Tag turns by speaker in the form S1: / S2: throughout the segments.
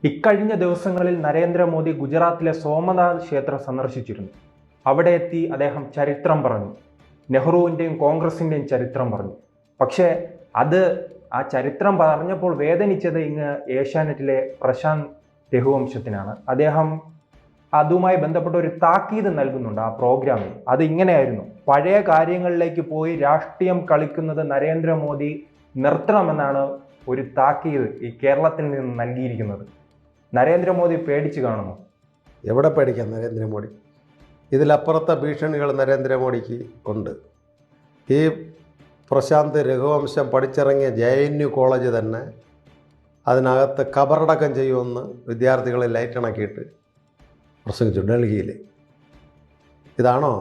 S1: ഇക്കഴിഞ്ഞ ദിവസങ്ങളിൽ നരേന്ദ്രമോദി ഗുജറാത്തിലെ സോമനാഥ് ക്ഷേത്രം സന്ദർശിച്ചിരുന്നു. അവിടെ എത്തി അദ്ദേഹം ചരിത്രം പറഞ്ഞു. നെഹ്റുവിൻ്റെയും കോൺഗ്രസിൻ്റെയും ചരിത്രം പറഞ്ഞു. പക്ഷേ ആ ചരിത്രം പറഞ്ഞപ്പോൾ വേദനിച്ചത് ഇങ്ങ് ഏഷ്യാനെറ്റിലെ പ്രശാന്ത് രഘുവംശത്തിനാണ്. അദ്ദേഹം അതുമായി ബന്ധപ്പെട്ട ഒരു താക്കീത് നൽകുന്നുണ്ട് ആ പ്രോഗ്രാമിൽ. അത് ഇങ്ങനെയായിരുന്നു: പഴയ കാര്യങ്ങളിലേക്ക് പോയി രാഷ്ട്രീയം കളിക്കുന്നത് നരേന്ദ്രമോദി നിർത്തണമെന്നാണ് ഒരു താക്കീത് ഈ കേരളത്തിൽ നിന്ന് നൽകിയിരിക്കുന്നത്. നരേന്ദ്രമോദി പേടിച്ചു കാണുന്നു.
S2: എവിടെ പേടിക്കാം നരേന്ദ്രമോദി? ഇതിലപ്പുറത്തെ ഭീഷണികൾ നരേന്ദ്രമോദിക്ക് ഉണ്ട്. ഈ പ്രശാന്ത് രഘുവംശം പഠിച്ചിറങ്ങിയ JNU കോളേജ് തന്നെ അതിനകത്ത് കബറടക്കം ചെയ്യുമെന്ന് വിദ്യാർത്ഥികളെ ലൈറ്റണക്കിയിട്ട് പ്രസംഗിച്ചു ഡൽഹിയിൽ. ഇതാണോ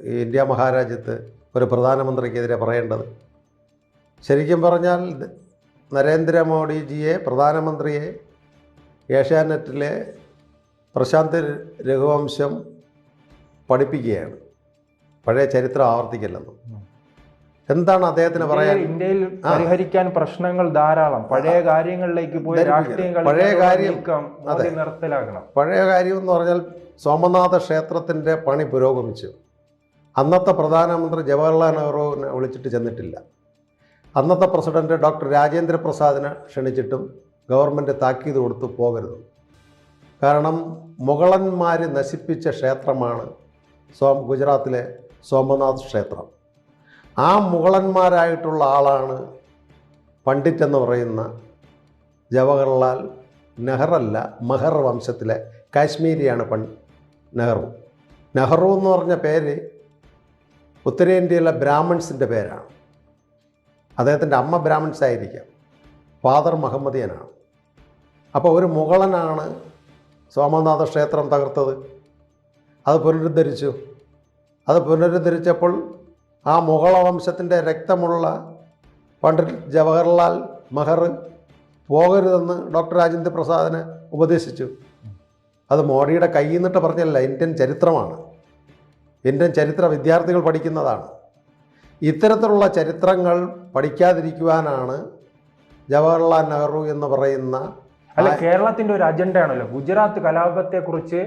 S2: ഈ ഇന്ത്യ മഹാരാജ്യത്ത് ഒരു പ്രധാനമന്ത്രിക്കെതിരെ പറയേണ്ടത്? ശരിക്കും പറഞ്ഞാൽ നരേന്ദ്രമോദിജിയെ, പ്രധാനമന്ത്രിയെ, ഏഷ്യാനെറ്റിലെ പ്രശാന്ത് രഘുവംശം പഠിപ്പിക്കുകയാണ് പഴയ ചരിത്രം ആവർത്തിക്കില്ലെന്ന്. എന്താണ് അദ്ദേഹത്തിന് പറയാൻ?
S1: ഇന്ത്യയിൽ പരിഹരിക്കാൻ പ്രശ്നങ്ങൾ ധാരാളം. പഴയ കാര്യങ്ങളിലേക്ക് പോയി രാഷ്ട്രീയം
S2: പഴയ കാര്യം
S1: നിർത്തലാക്കണം.
S2: പഴയ കാര്യം എന്ന് പറഞ്ഞാൽ സോമനാഥ ക്ഷേത്രത്തിൻ്റെ പണി പുരോഗമിച്ചു. അന്നത്തെ പ്രധാനമന്ത്രി ജവഹർലാൽ നെഹ്റുവിനെ വിളിച്ചിട്ട് ചെന്നിട്ടില്ല. അന്നത്തെ പ്രസിഡന്റ് ഡോക്ടർ രാജേന്ദ്ര പ്രസാദിനെ ക്ഷണിച്ചിട്ടും ഗവൺമെൻറ് താക്കീത് കൊടുത്ത് പോകരുത്. കാരണം മുഗളന്മാർ നശിപ്പിച്ച ക്ഷേത്രമാണ് ഗുജറാത്തിലെ സോമനാഥ് ക്ഷേത്രം. ആ മുഗളന്മാരായിട്ടുള്ള ആളാണ് പണ്ഡിറ്റ് എന്ന് പറയുന്ന ജവഹർലാൽ നെഹ്റല്ല, മഹർ വംശത്തിലെ കാശ്മീരിയാണ് നെഹ്റു. നെഹ്റു എന്ന് പറഞ്ഞ പേര് ഉത്തരേന്ത്യയിലെ ബ്രാഹ്മൺസിൻ്റെ പേരാണ്. അദ്ദേഹത്തിൻ്റെ അമ്മ ബ്രാഹ്മൺസ് ആയിരിക്കാം, ഫാദർ മുഹമ്മദിയനാണ്. അപ്പോൾ ഒരു മുഗളനാണ് സോമനാഥ ക്ഷേത്രം തകർത്തത്. അത് പുനരുദ്ധരിച്ചു. അത് പുനരുദ്ധരിച്ചപ്പോൾ ആ മുഗള വംശത്തിൻ്റെ രക്തമുള്ള പണ്ഡിറ്റ് ജവഹർലാൽ നെഹ്റു പോകരുതെന്ന് ഡോക്ടർ രാജേന്ദ്ര പ്രസാദിനെ ഉപദേശിച്ചു. അത് മോഡിയുടെ കയ്യിൽ നിന്നിട്ട് പറഞ്ഞല്ല, ഇന്ത്യൻ ചരിത്രമാണ്. ഇന്ത്യൻ ചരിത്ര വിദ്യാർത്ഥികൾ പഠിക്കുന്നതാണ്. ഇത്തരത്തിലുള്ള ചരിത്രങ്ങൾ പഠിക്കാതിരിക്കുവാനാണ് ജവഹർലാൽ നെഹ്റു എന്ന് പറയുന്ന
S1: കേരളത്തിന്റെ ഒരു അജണ്ടയാണല്ലോ ഗുജറാത്ത് കലാപത്തെക്കുറിച്ച്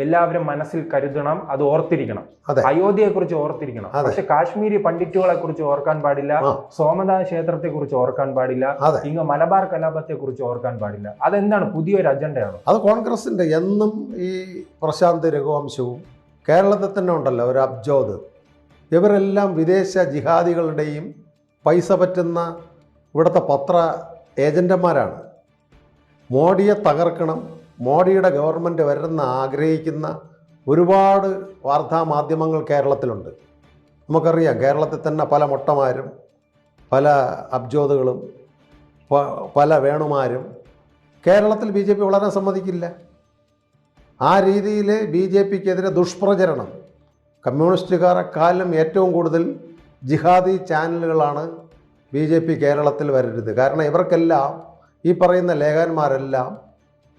S1: എല്ലാവരും മനസ്സിൽ കരുതണം, അത് ഓർത്തിരിക്കണം. അയോധ്യയെ കുറിച്ച് ഓർത്തിരിക്കണം. പക്ഷെ കാശ്മീരി പണ്ഡിറ്റുകളെ കുറിച്ച് ഓർക്കാൻ പാടില്ല, സോമനാഥ ക്ഷേത്രത്തെ കുറിച്ച് ഓർക്കാൻ പാടില്ല, ഇങ്ങ് മലബാർ കലാപത്തെ കുറിച്ച് ഓർക്കാൻ പാടില്ല. അതെന്താണ്? പുതിയൊരു അജണ്ടയാണോ?
S2: അത് കോൺഗ്രസിന്റെ. എന്നും ഈ പ്രശാന്ത് രഘുവംശവും കേരളത്തിൽ തന്നെ ഉണ്ടല്ലോ ഒരു അബ്ജോദ്. ഇവരെല്ലാം വിദേശ ജിഹാദികളുടെയും പൈസ പറ്റുന്ന ഇവിടുത്തെ പത്ര ഏജന്റുമാരാണ്. മോഡിയെ തകർക്കണം, മോഡിയുടെ ഗവൺമെൻറ് വരുന്ന ആഗ്രഹിക്കുന്ന ഒരുപാട് വാർത്താമാധ്യമങ്ങൾ കേരളത്തിലുണ്ട്. നമുക്കറിയാം, കേരളത്തിൽ തന്നെ പല മൊട്ടമാരും, പല അബ്ജോദുകളും, പല വേണുമാരും കേരളത്തിൽ BJP വളരാൻ സമ്മതിക്കില്ല. ആ രീതിയിൽ BJPക്കെതിരെ ദുഷ്പ്രചരണം, കമ്മ്യൂണിസ്റ്റുകാരെക്കാളും ഏറ്റവും കൂടുതൽ ജിഹാദി ചാനലുകളാണ് BJP കേരളത്തിൽ വരരുത്. കാരണം ഇവർക്കെല്ലാം, ഈ പറയുന്ന ലേഖകന്മാരെല്ലാം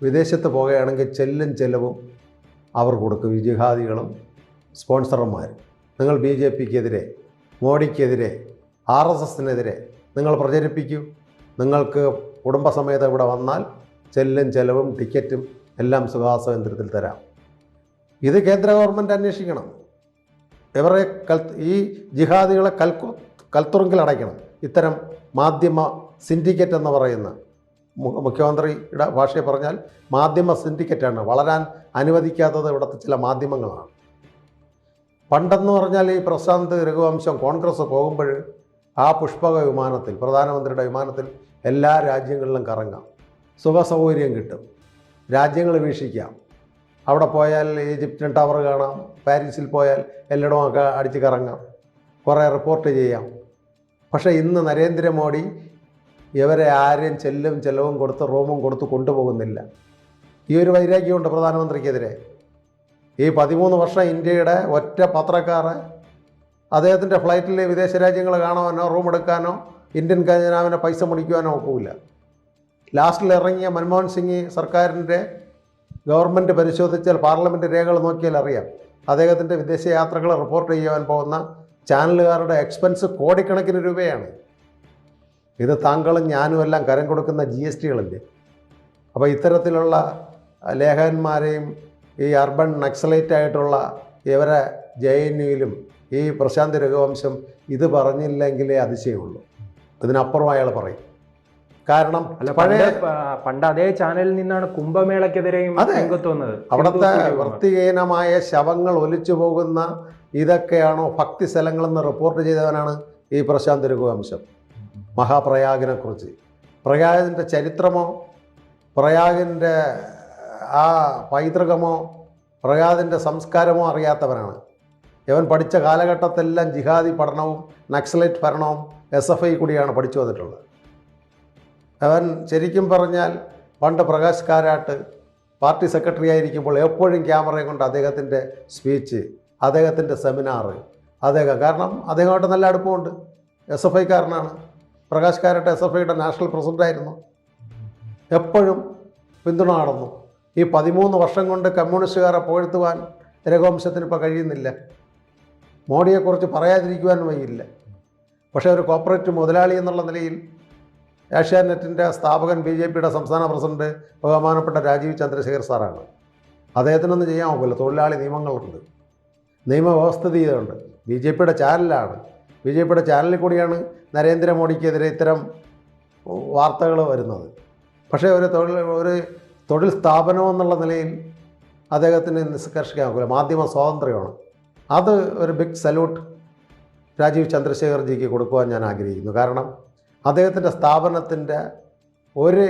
S2: വിദേശത്ത് പോകുകയാണെങ്കിൽ ചെലവും അവർ കൊടുക്കും. ഈ ജിഹാദികളും സ്പോൺസർമാരും. നിങ്ങൾ BJPക്കെതിരെ, മോഡിക്കെതിരെ, RSSനെതിരെ നിങ്ങൾ പ്രചരിപ്പിക്കൂ. നിങ്ങൾക്ക് കുടുംബസമേതം ഇവിടെ വന്നാൽ ചെലവും ടിക്കറ്റും എല്ലാം സുഖാസവേന്ദ്രത്തിൽ തരാം. ഇത് കേന്ദ്ര ഗവൺമെൻറ് അന്വേഷിക്കണം. ഇവരെ ഈ ജിഹാദികളെ കൽത്തുറുങ്കിൽ അടയ്ക്കണം. ഇത്തരം മാധ്യമ സിൻഡിക്കേറ്റ് എന്ന് പറയുന്ന, മുഖ്യമന്ത്രിയുടെ ഭാഷയെ പറഞ്ഞാൽ മാധ്യമ സിൻഡിക്കേറ്റാണ്. വളരാൻ അനുവദിക്കാത്തത് ഇവിടുത്തെ ചില മാധ്യമങ്ങളാണ്. പണ്ടെന്ന് പറഞ്ഞാൽ ഈ പ്രശാന്ത് രഘുവംശം കോൺഗ്രസ് പോകുമ്പോൾ ആ പുഷ്പക വിമാനത്തിൽ, പ്രധാനമന്ത്രിയുടെ വിമാനത്തിൽ എല്ലാ രാജ്യങ്ങളിലും കറങ്ങാം, സുഖസൗകര്യം കിട്ടും, രാജ്യങ്ങൾ വീക്ഷിക്കാം. അവിടെ പോയാൽ ഈജിപ്ഷ്യൻ ടവർ കാണാം, പാരീസിൽ പോയാൽ എല്ലായിടമൊക്കെ അടിച്ച് കറങ്ങാം, കുറേ റിപ്പോർട്ട് ചെയ്യാം. പക്ഷേ ഇന്ന് നരേന്ദ്രമോദി ഇവരെ ആരെയും ചെലവും കൊടുത്ത് റൂമും കൊടുത്ത് കൊണ്ടുപോകുന്നില്ല. ഈ ഒരു വൈരാഗ്യമുണ്ട് പ്രധാനമന്ത്രിക്കെതിരെ. ഈ 13 വർഷം ഇന്ത്യയുടെ ഒറ്റ പത്രക്കാരെ അദ്ദേഹത്തിൻ്റെ ഫ്ലൈറ്റിൽ വിദേശ രാജ്യങ്ങൾ കാണാനോ റൂം എടുക്കാനോ ഇന്ത്യൻ ഖജനാവിനെ പൈസ മുടിക്കുവാനോ ഒക്കില്ല. ലാസ്റ്റിൽ ഇറങ്ങിയ മൻമോഹൻ സിംഗ് സർക്കാരിൻ്റെ ഗവൺമെൻറ് പരിശോധിച്ചാൽ, പാർലമെൻറ്റ് രേഖകൾ നോക്കിയാൽ അറിയാം, അദ്ദേഹത്തിൻ്റെ വിദേശ യാത്രകൾ റിപ്പോർട്ട് ചെയ്യുവാൻ പോകുന്ന ചാനലുകാരുടെ എക്സ്പെൻസ് കോടിക്കണക്കിന് രൂപയാണ്. ഇത് താങ്കളും ഞാനും എല്ലാം കരം കൊടുക്കുന്ന GSTകളല്ലേ. അപ്പോൾ ഇത്തരത്തിലുള്ള ലേഖകന്മാരെയും ഈ അർബൻ നക്സലൈറ്റായിട്ടുള്ള ഇവരെ JNUവിലും ഈ പ്രശാന്ത് രഘുവംശം ഇത് പറഞ്ഞില്ലെങ്കിലേ അതിശയമുള്ളൂ. ഇതിനപ്പുറം അയാൾ പറയും. കാരണം
S1: പണ്ട് അതേ ചാനലിൽ നിന്നാണ് കുംഭമേളക്കെതിരെയും രംഗത്ത് വന്നത്.
S2: അവിടുത്തെ വൃത്തിഹീനമായ ശവങ്ങൾ ഒലിച്ചു പോകുന്ന ഇതൊക്കെയാണോ ഭക്തി സ്ഥലങ്ങളെന്ന് റിപ്പോർട്ട് ചെയ്തവനാണ് ഈ പ്രശാന്ത് രഘുവംശം. മഹാപ്രയാഗിനെ കുറിച്ച്, പ്രയാഗിൻ്റെ ചരിത്രമോ പ്രയാഗിൻ്റെ ആ പൈതൃകമോ പ്രയാഗിൻ്റെ സംസ്കാരമോ അറിയാത്തവനാണ്. ഇവൻ പഠിച്ച കാലഘട്ടത്തെല്ലാം ജിഹാദി പഠനവും നക്സലൈറ്റ് ഭരണവും SFI കൂടിയാണ് പഠിച്ചു വന്നിട്ടുള്ളത്. അവൻ ശരിക്കും പറഞ്ഞാൽ പണ്ട് പ്രകാശ് കാരാട്ട് പാർട്ടി സെക്രട്ടറി ആയിരിക്കുമ്പോൾ എപ്പോഴും ക്യാമറയും കൊണ്ട് അദ്ദേഹത്തിൻ്റെ സ്പീച്ച്, അദ്ദേഹത്തിൻ്റെ സെമിനാർ, കാരണം അദ്ദേഹമായിട്ട് നല്ല അടുപ്പമുണ്ട്. SFIക്കാരനാണ് പ്രകാശ് കാരാട്ട്. SFIയുടെ നാഷണൽ പ്രസിഡൻ്റായിരുന്നു. എപ്പോഴും പിന്തുണ നടന്നു. ഈ 13 വർഷം കൊണ്ട് കമ്മ്യൂണിസ്റ്റുകാരെ പുകഴ്ത്തുവാൻ രഘുവംശത്തിന് ഇപ്പോൾ കഴിയുന്നില്ല. മോഡിയെക്കുറിച്ച് പറയാതിരിക്കുവാൻ വയ്യില്ല. പക്ഷേ ഒരു കോർപ്പറേറ്റ് മുതലാളി എന്നുള്ള നിലയിൽ ഏഷ്യാനെറ്റിൻ്റെ സ്ഥാപകൻ BJPയുടെ സംസ്ഥാന പ്രസിഡന്റ് ബഹുമാനപ്പെട്ട രാജീവ് ചന്ദ്രശേഖർ സാറാണ്. അദ്ദേഹത്തിനൊന്നും ചെയ്യാൻ നോക്കില്ല. തൊഴിലാളി നിയമങ്ങളുണ്ട്, നിയമവ്യവസ്ഥിതിയുണ്ട്. BJPയുടെ ചാനലാണ്. BJPയുടെ ചാനലിൽ കൂടിയാണ് നരേന്ദ്രമോദിക്കെതിരെ ഇത്തരം വാർത്തകൾ വരുന്നത്. പക്ഷേ ഒരു തൊഴിൽ സ്ഥാപനം എന്നുള്ള നിലയിൽ അദ്ദേഹത്തിന് നിഷ്കർഷിക്കാൻ നോക്കില്ല. മാധ്യമ സ്വാതന്ത്ര്യമാണ്. അത് ഒരു ബിഗ് സല്യൂട്ട് രാജീവ് ചന്ദ്രശേഖർജിക്ക് കൊടുക്കുവാൻ ഞാൻ ആഗ്രഹിക്കുന്നു. കാരണം അദ്ദേഹത്തിൻ്റെ സ്ഥാപനത്തിൻ്റെ ഒരു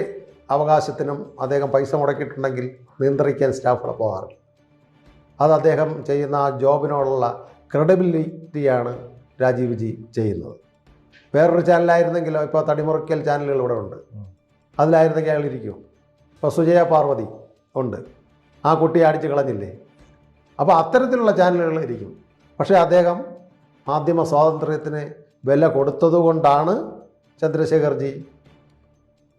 S2: അവകാശത്തിനും അദ്ദേഹം പൈസ മുടക്കിയിട്ടുണ്ടെങ്കിൽ നിയന്ത്രിക്കാൻ സ്റ്റാഫുകൾ പോകാറില്ല. അത് അദ്ദേഹം ചെയ്യുന്ന ആ ജോബിനോടുള്ള ക്രെഡിബിലിറ്റിയാണ് രാജീവ് ജി ചെയ്യുന്നത്. വേറൊരു ചാനലായിരുന്നെങ്കിലോ, ഇപ്പോൾ തടിമുറക്കൽ ചാനലുകൾ ഇവിടെ ഉണ്ട്, അതിലായിരുന്നെങ്കിൽ അയാൾ ഇരിക്കും. ഇപ്പോൾ സുജയ പാർവതി ഉണ്ട്, ആ കുട്ടിയെ അടിച്ച് കളഞ്ഞില്ലേ. അപ്പോൾ അത്തരത്തിലുള്ള ചാനലുകൾ ഇരിക്കും. പക്ഷേ അദ്ദേഹം മാധ്യമ സ്വാതന്ത്ര്യത്തിന് വില കൊടുത്തതുകൊണ്ടാണ് ചന്ദ്രശേഖർജി,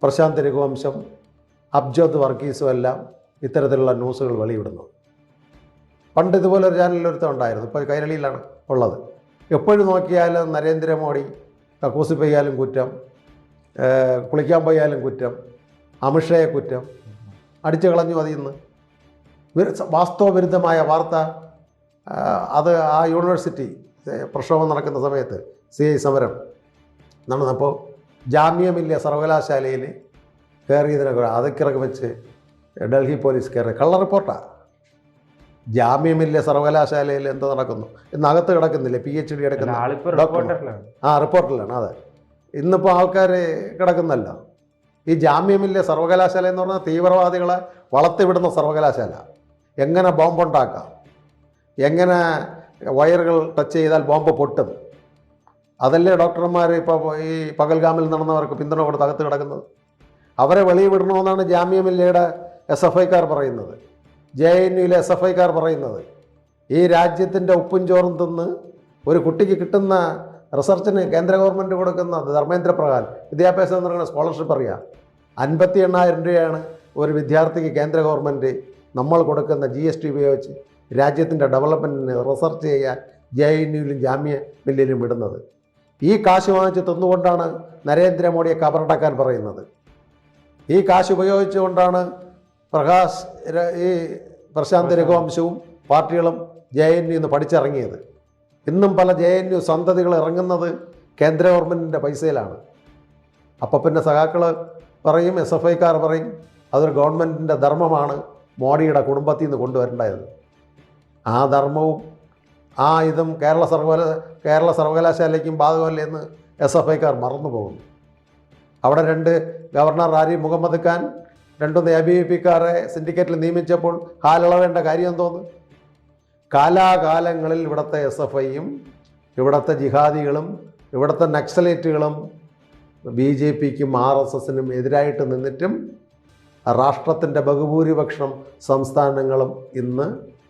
S2: പ്രശാന്ത് രഘുവംശം, അബ്ജോദ് വർഗീസും എല്ലാം ഇത്തരത്തിലുള്ള ന്യൂസുകൾ വെളിയിടുന്നത്. പണ്ട് ഇതുപോലൊരു ചാനലിലൊരുത്തം ഉണ്ടായിരുന്നു, ഇപ്പോൾ കൈരളിയിലാണ് ഉള്ളത്. എപ്പോഴും നോക്കിയാലും നരേന്ദ്രമോദി കക്കൂസി പോയാലും കുറ്റം, കുളിക്കാൻ പോയാലും കുറ്റം, അമിത്ഷയെ കുറ്റം, അടിച്ചു കളഞ്ഞു. അതിന്ന് വാസ്തവവിരുദ്ധമായ വാർത്ത. അത് ആ യൂണിവേഴ്സിറ്റി പ്രക്ഷോഭം നടക്കുന്ന സമയത്ത് CI സമരം നടന്നപ്പോൾ ജാമ്യ മില്ലിയ സർവകലാശാലയിൽ കയറിയതിനൊക്കെ അതിക്കിറക്കി വെച്ച് ഡൽഹി പോലീസ് കയറി. കള്ള റിപ്പോർട്ടാണ്. ജാമ്യ മില്ലിയ സർവകലാശാലയിൽ എന്ത് നടക്കുന്നു ഇന്നകത്ത് കിടക്കുന്നില്ലേ, PhD എടുക്കുന്ന റിപ്പോർട്ടിലാണ്. അതെ, ഇന്നിപ്പോൾ ആൾക്കാർ കിടക്കുന്നല്ലോ. ഈ ജാമ്യ മില്ലിയ സർവകലാശാല എന്ന് പറഞ്ഞാൽ തീവ്രവാദികളെ വളർത്തിവിടുന്ന സർവകലാശാല. എങ്ങനെ ബോംബുണ്ടാക്കാം, എങ്ങനെ വയറുകൾ ടച്ച് ചെയ്താൽ ബോംബ് പൊട്ടും, അതല്ലേ ഡോക്ടർമാർ ഇപ്പോൾ ഈ പകൽഗാമിൽ നടന്നവർക്ക് പിന്തുണ കൊടുത്ത് അകത്ത് കിടക്കുന്നത്. അവരെ വെളിയിൽ വിടണമെന്നാണ് ജാമ്യ മില്ലയുടെ SFIക്കാർ പറയുന്നത്, JNUവിലെ SFIക്കാർ പറയുന്നത്. ഈ രാജ്യത്തിൻ്റെ ഉപ്പും ചോറും തിന്ന് ഒരു കുട്ടിക്ക് കിട്ടുന്ന റിസർച്ചിന് കേന്ദ്ര ഗവൺമെൻറ് കൊടുക്കുന്ന ധർമ്മേന്ദ്ര പ്രധാൻ വിദ്യാഭ്യാസം എന്ന് പറയുന്ന സ്കോളർഷിപ്പ് അറിയാം. 58,000 രൂപയാണ് ഒരു വിദ്യാർത്ഥിക്ക് കേന്ദ്ര ഗവൺമെൻറ് നമ്മൾ കൊടുക്കുന്ന GST ഉപയോഗിച്ച് രാജ്യത്തിൻ്റെ ഡെവലപ്മെൻറ്റിന് റിസർച്ച് ചെയ്യാൻ JNUവിലും ജാമ്യ മില്ലിലും വിടുന്നത്. ഈ കാശ് വാങ്ങിച്ച് തിന്നുകൊണ്ടാണ് നരേന്ദ്രമോദിയെ കബറടക്കാൻ പറയുന്നത്. ഈ കാശ് ഉപയോഗിച്ചുകൊണ്ടാണ് ഈ പ്രശാന്ത് രഘുവംശവും പാർട്ടികളും JNUന്ന് പഠിച്ചിറങ്ങിയത്. ഇന്നും പല JNU സന്തതികൾ ഇറങ്ങുന്നത് കേന്ദ്ര ഗവൺമെൻറ്റിൻ്റെ പൈസയിലാണ്. അപ്പോൾ പിന്നെ സഖാക്കൾ പറയും, SFIക്കാർ പറയും, അതൊരു ഗവൺമെൻറ്റിൻ്റെ ധർമ്മമാണ് മോഡിയുടെ കുടുംബത്തിൽ നിന്ന് കൊണ്ടുവരേണ്ടത്. ആ ധർമ്മവും ആ ഇതും കേരള സർവകലാശാലയ്ക്കും ബാധകമല്ലേ എന്ന് SFIക്കാർ മറന്നു പോകുന്നു. അവിടെ 2 ഗവർണർ ആരിഫ് മുഹമ്മദ് ഖാൻ 2 ABVPക്കാരെ സിൻഡിക്കേറ്റിൽ നിയമിച്ചപ്പോൾ കാലിളവേണ്ട കാര്യം തോന്നുന്നു. കാലാകാലങ്ങളിൽ ഇവിടുത്തെ SFIയും ഇവിടുത്തെ ജിഹാദികളും ഇവിടുത്തെ നക്സലേറ്റുകളും BJPക്കും RSSനും എതിരായിട്ട് നിന്നിട്ടും രാഷ്ട്രത്തിൻ്റെ ബഹുഭൂരിപക്ഷം സംസ്ഥാനങ്ങളും ഇന്ന്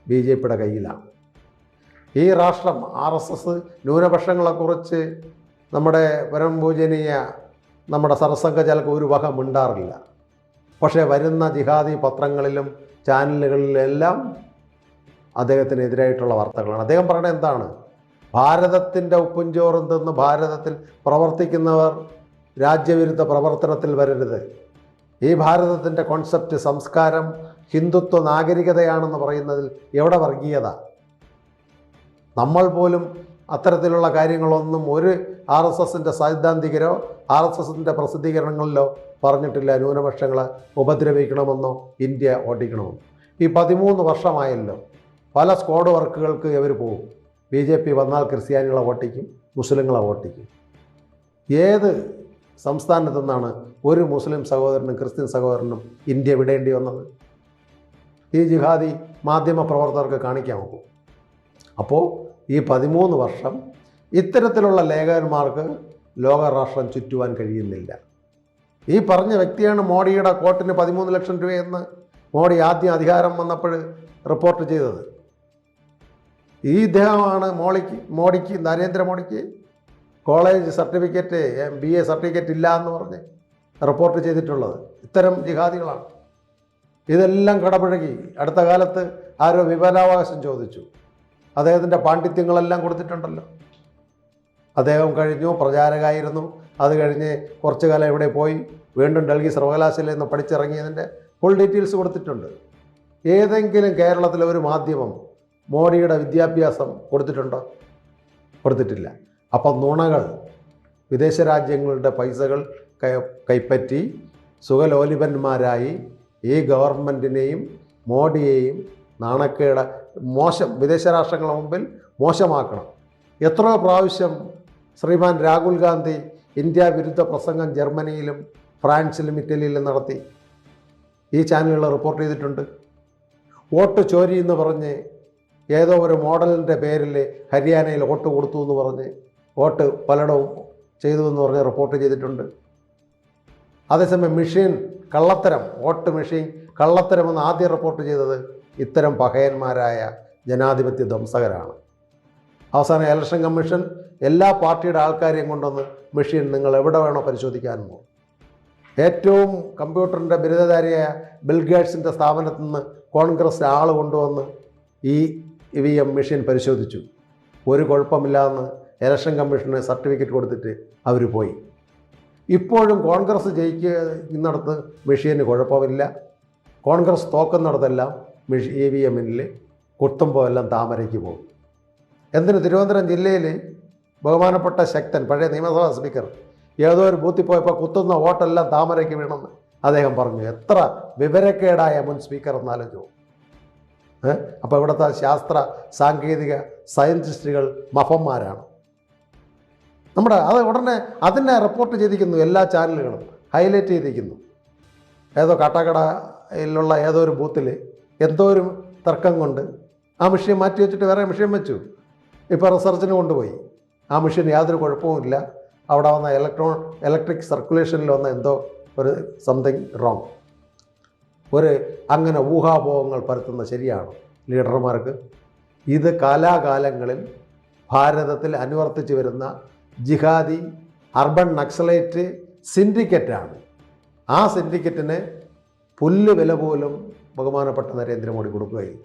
S2: BJPയുടെ കയ്യിലാണ്. ഈ രാഷ്ട്രം RSS ന്യൂനപക്ഷങ്ങളെക്കുറിച്ച് നമ്മുടെ പരമപൂജനീയ നമ്മുടെ സർസംഘചാലക്ക് ഒരു വക മിണ്ടാറില്ല. പക്ഷേ വരുന്ന ജിഹാദി പത്രങ്ങളിലും ചാനലുകളിലെല്ലാം അദ്ദേഹത്തിനെതിരായിട്ടുള്ള വാർത്തകളാണ്. അദ്ദേഹം പറയുന്നത് എന്താണ്? ഭാരതത്തിൻ്റെ ഉപ്പും ചോറും തിന്ന് ഭാരതത്തിൽ പ്രവർത്തിക്കുന്നവർ രാജ്യവിരുദ്ധ പ്രവർത്തനത്തിൽ വരരുത്. ഈ ഭാരതത്തിൻ്റെ കോൺസെപ്റ്റ് സംസ്കാരം ഹിന്ദുത്വ നാഗരികതയാണെന്ന് പറയുന്നതിൽ എവിടെ വർഗീയത? നമ്മൾ പോലും അത്തരത്തിലുള്ള കാര്യങ്ങളൊന്നും ഒരു RSSൻ്റെ സൈദ്ധാന്തികരോ RSSൻ്റെ പ്രസിദ്ധീകരണങ്ങളിലോ പറഞ്ഞിട്ടില്ല. ന്യൂനപക്ഷങ്ങളെ ഉപദ്രവിക്കണമെന്നോ ഇന്ത്യ ഓടിക്കണമെന്നോ. ഈ 13 വർഷമായല്ലോ. പല സ്ക്വാഡ് വർക്കുകൾക്ക് ഇവർ പോകും. BJP വന്നാൽ ക്രിസ്ത്യാനികളെ വോട്ടിക്കും, മുസ്ലിങ്ങളെ വോട്ടിക്കും. ഏത് സംസ്ഥാനത്തു നിന്നാണ് ഒരു മുസ്ലിം സഹോദരനും ക്രിസ്ത്യൻ സഹോദരനും ഇന്ത്യ വിടേണ്ടി വന്നത്? ഈ ജിഹാദി മാധ്യമ പ്രവർത്തകർക്ക് കാണിക്കാൻ നോക്കും. അപ്പോൾ ഈ 13 വർഷം ഇത്തരത്തിലുള്ള ലേഖകന്മാർക്ക് ലോകരാഷ്ട്രം ചുറ്റുവാൻ കഴിയുന്നില്ല. ഈ പറഞ്ഞ വ്യക്തിയാണ് മോഡിയുടെ കോട്ടിന് 13 ലക്ഷം രൂപയെന്ന് മോഡി ആദ്യം അധികാരം വന്നപ്പോൾ റിപ്പോർട്ട് ചെയ്തത്. ഈ ഇദ്ദേഹമാണ് മോഡിക്ക് നരേന്ദ്രമോദിക്ക് കോളേജ് സർട്ടിഫിക്കറ്റ് BA സർട്ടിഫിക്കറ്റ് ഇല്ല എന്ന് പറഞ്ഞ് റിപ്പോർട്ട് ചെയ്തിട്ടുള്ളത്. ഇത്തരം ജിഹാദികളാണ്. ഇതെല്ലാം കടപുഴകി. അടുത്ത കാലത്ത് ആരോ വിവരാവകാശം ചോദിച്ചു. അദ്ദേഹത്തിൻ്റെ പാണ്ഡിത്യങ്ങളെല്ലാം കൊടുത്തിട്ടുണ്ടല്ലോ. അദ്ദേഹം കഴിഞ്ഞു പ്രചാരകമായിരുന്നു. അത് കഴിഞ്ഞ് കുറച്ചു കാലം ഇവിടെ പോയി വീണ്ടും ഡൽഹി സർവകലാശാലയിൽ നിന്ന് പഠിച്ചിറങ്ങിയതിൻ്റെ ഫുൾ ഡീറ്റെയിൽസ് കൊടുത്തിട്ടുണ്ട്. ഏതെങ്കിലും കേരളത്തിലെ ഒരു മാധ്യമം മോഡിയുടെ വിദ്യാഭ്യാസം കൊടുത്തിട്ടുണ്ടോ? കൊടുത്തിട്ടില്ല. അപ്പം നുണകൾ, വിദേശ രാജ്യങ്ങളുടെ പൈസകൾ കൈപ്പറ്റി സുഖലോലിപന്മാരായി ഈ ഗവൺമെൻറ്റിനെയും മോഡിയെയും നാണക്കേട് വിദേശ രാഷ്ട്രങ്ങളുടെ മുമ്പിൽ മോശമാക്കണം. എത്രയോ പ്രാവശ്യം ശ്രീമാൻ രാഹുൽ ഗാന്ധി ഇന്ത്യ വിരുദ്ധ പ്രസംഗം ജർമ്മനിയിലും ഫ്രാൻസിലും ഇറ്റലിയിലും നടത്തി. ഈ ചാനലുകൾ റിപ്പോർട്ട് ചെയ്തിട്ടുണ്ട്. വോട്ട് ചോരി എന്ന് പറഞ്ഞ് ഏതോ ഒരു മോഡലിൻ്റെ പേരിൽ ഹരിയാനയിൽ വോട്ട് കൊടുത്തു എന്ന് പറഞ്ഞ് വോട്ട് പലയിടവും ചെയ്തു എന്ന് പറഞ്ഞ് റിപ്പോർട്ട് ചെയ്തിട്ടുണ്ട്. അതേസമയം മെഷീൻ കള്ളത്തരം, വോട്ട് മെഷീൻ കള്ളത്തരമെന്ന് ആദ്യം റിപ്പോർട്ട് ചെയ്തത് ഇത്തരം പഹയന്മാരായ ജനാധിപത്യ ധ്വംസകരാണ്. അവസാനം ഇലക്ഷൻ കമ്മീഷൻ എല്ലാ പാർട്ടിയുടെ ആൾക്കാരെയും കൊണ്ടുവന്ന് മെഷീൻ നിങ്ങൾ എവിടെ വേണോ പരിശോധിക്കാമെന്നോ. ഏറ്റവും കമ്പ്യൂട്ടറിൻ്റെ ബിരുദധാരിയായ ബിൽഗേറ്റ്സിൻ്റെ സ്ഥാപനത്തിൽ നിന്ന് കോൺഗ്രസ് ആൾ കൊണ്ടുവന്ന് ഈ EVM മെഷീൻ പരിശോധിച്ചു. ഒരു കുഴപ്പമില്ലാന്ന് ഇലക്ഷൻ കമ്മീഷന് സർട്ടിഫിക്കറ്റ് കൊടുത്തിട്ട് അവർ പോയി. ഇപ്പോഴും കോൺഗ്രസ് ജയിക്കുന്നിടത്ത് മെഷീന് കുഴപ്പമില്ല. കോൺഗ്രസ് തോക്കുന്നിടത്തെല്ലാം EVMൽ കുത്തുമ്പോൾ എല്ലാം താമരയ്ക്ക് പോകും. എന്തിന്? തിരുവനന്തപുരം ജില്ലയിൽ ബഹുമാനപ്പെട്ട ശക്തൻ, പഴയ നിയമസഭാ സ്പീക്കർ, ഏതോ ഒരു ബൂത്തിൽ പോയപ്പോൾ കുത്തുന്ന വോട്ടെല്ലാം താമരയ്ക്ക് വീണെന്ന് അദ്ദേഹം പറഞ്ഞു. എത്ര വിവരക്കേടായ മുൻ സ്പീക്കർ എന്നാലോചിച്ചു. അപ്പോൾ ഇവിടുത്തെ ശാസ്ത്ര സാങ്കേതിക സയൻറ്റിസ്റ്റുകൾ മഫന്മാരാണ്. അത് ഉടനെ അതിനെ റിപ്പോർട്ട് ചെയ്തിരിക്കുന്നു. എല്ലാ ചാനലുകളും ഹൈലൈറ്റ് ചെയ്തിരിക്കുന്നു. ഏതോ കാട്ടാക്കടയിലുള്ള ഏതോ ഒരു ബൂത്തിൽ എന്തോ ഒരു തർക്കം കൊണ്ട് ആ മെഷീൻ മാറ്റി വെച്ചിട്ട് വേറെ മെഷീൻ വെച്ചു. ഇപ്പോൾ റിസർച്ചിന് കൊണ്ടുപോയി. ആ മെഷീൻ യാതൊരു കുഴപ്പവുമില്ല. അവിടെ വന്ന ഇലക്ട്രിക് സർക്കുലേഷനിൽ വന്ന എന്തോ ഒരു സംതിങ് റോങ്. അങ്ങനെ ഊഹാപോഹങ്ങൾ പരത്തുന്ന ശരിയാണ് ലീഡർമാർക്ക്. ഇത് കാലാകാലങ്ങളിൽ ഭാരതത്തിൽ അനുവർത്തിച്ച് വരുന്ന ജിഹാദി അർബൻ നക്സലൈറ്റ് സിൻഡിക്കറ്റാണ്. ആ സിൻഡിക്കറ്റിന് പുല്ല് വില പോലും ബഹുമാനപ്പെട്ട നരേന്ദ്രമോദി കൊടുക്കുകയും.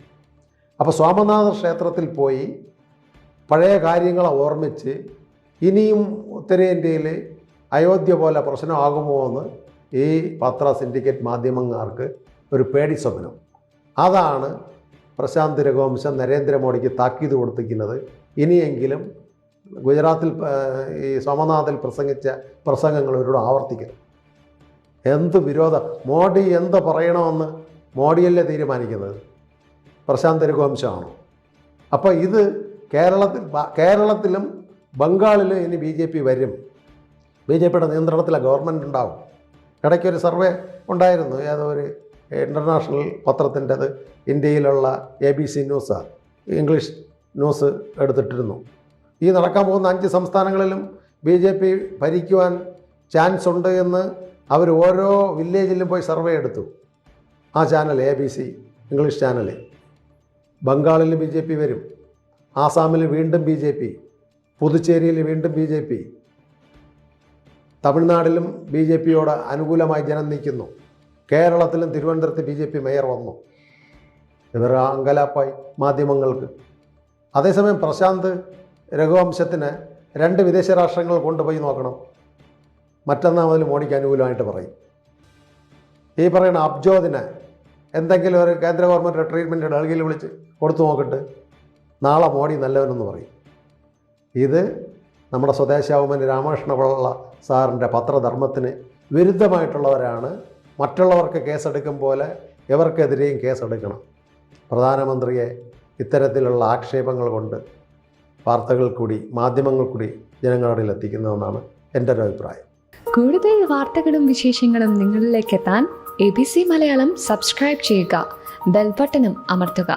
S2: അപ്പോൾ സോമനാഥ ക്ഷേത്രത്തിൽ പോയി പഴയ കാര്യങ്ങളെ ഓർമ്മിച്ച് ഇനിയും ഉത്തരേന്ത്യയിൽ അയോധ്യ പോലെ പ്രശ്നമാകുമോ എന്ന് ഈ പത്ര സിൻഡിക്കേറ്റ് മാധ്യമങ്ങൾക്ക് ഒരു പേടി സ്വപ്നം. അതാണ് പ്രശാന്ത് രഘുവംശം നരേന്ദ്രമോദിക്ക് താക്കീത് കൊടുത്തിരിക്കുന്നത്. ഇനിയെങ്കിലും ഗുജറാത്തിൽ ഈ സോമനാഥിൽ പ്രസംഗിച്ച പ്രസംഗങ്ങൾ ഇവരോട് ആവർത്തിക്കണം. എന്ത് വിരോധം! മോഡി എന്ത് പറയണമെന്ന് മോഡിയല്ലേ തീരുമാനിക്കുന്നത്? പ്രശാന്ത് രഘുവംശമാണോ? അപ്പോൾ ഇത് കേരളത്തിലും ബംഗാളിലും ഇനി BJP വരും. BJPയുടെ നിയന്ത്രണത്തിലെ ഗവൺമെൻറ് ഉണ്ടാവും. ഇടയ്ക്കൊരു സർവേ ഉണ്ടായിരുന്നു, ഏതോ ഒരു ഇൻ്റർനാഷണൽ പത്രത്തിൻ്റെത്, ഇന്ത്യയിലുള്ള ABC ന്യൂസാണ്, ഇംഗ്ലീഷ് ന്യൂസ് എടുത്തിട്ടിരുന്നു. ഈ നടക്കാൻ പോകുന്ന 5 സംസ്ഥാനങ്ങളിലും BJP ഭരിക്കുവാൻ ചാൻസ് ഉണ്ട് എന്ന് അവർ ഓരോ വില്ലേജിലും പോയി സർവേ എടുത്തു. ആ ചാനൽ ABC ഇംഗ്ലീഷ് ചാനൽ. ബംഗാളിൽ BJP വരും, ആസാമിൽ വീണ്ടും BJP, പുതുച്ചേരിയിൽ വീണ്ടും BJP, തമിഴ്നാട്ടിലും BJPയോട് അനുകൂലമായി ജനം നിൽക്കുന്നു. കേരളത്തിലും തിരുവനന്തപുരത്ത് BJP മേയർ വന്നു. ഇവർ അങ്കലാപ്പായി മാധ്യമങ്ങൾക്ക്. അതേസമയം പ്രശാന്ത് രഘുവംശത്തിന് 2 വിദേശ രാഷ്ട്രങ്ങൾ കൊണ്ടുപോയി നോക്കണം. മറ്റന്നാൾ മുതൽ മോഡിക്ക് അനുകൂലമായിട്ട് പറയും. ഈ പറയുന്ന അബ്ജോദിനെ എന്തെങ്കിലും ഒരു കേന്ദ്ര ഗവൺമെൻറ് ട്രീറ്റ്മെൻറ്റ് ഡൽഹിയിൽ വിളിച്ച് കൊടുത്തു നോക്കിയിട്ട് നാളെ മോഡി നല്ലവനെന്ന് പറയും. ഇത് നമ്മുടെ സ്വദേശാഭിമാനി രാമകൃഷ്ണപിള്ള സാറിൻ്റെ പത്രധർമ്മത്തിന് വിരുദ്ധമായിട്ടുള്ളവരാണ്. മറ്റുള്ളവർക്ക് കേസെടുക്കും പോലെ ഇവർക്കെതിരെയും കേസെടുക്കണം. പ്രധാനമന്ത്രിയെ ഇത്തരത്തിലുള്ള ആക്ഷേപങ്ങൾ കൊണ്ട് വാർത്തകൾ കൂടി മാധ്യമങ്ങൾ കൂടി ജനങ്ങളുടെ എത്തിക്കുന്നതെന്നാണ് എൻ്റെ ഒരു അഭിപ്രായം.
S3: കൂടുതൽ വാർത്തകളും വിശേഷങ്ങളും നിങ്ങളിലേക്ക് എത്താൻ ABC മലയാളം സബ്സ്ക്രൈബ് ചെയ്യുക, ബെൽ ബട്ടണും അമർത്തുക.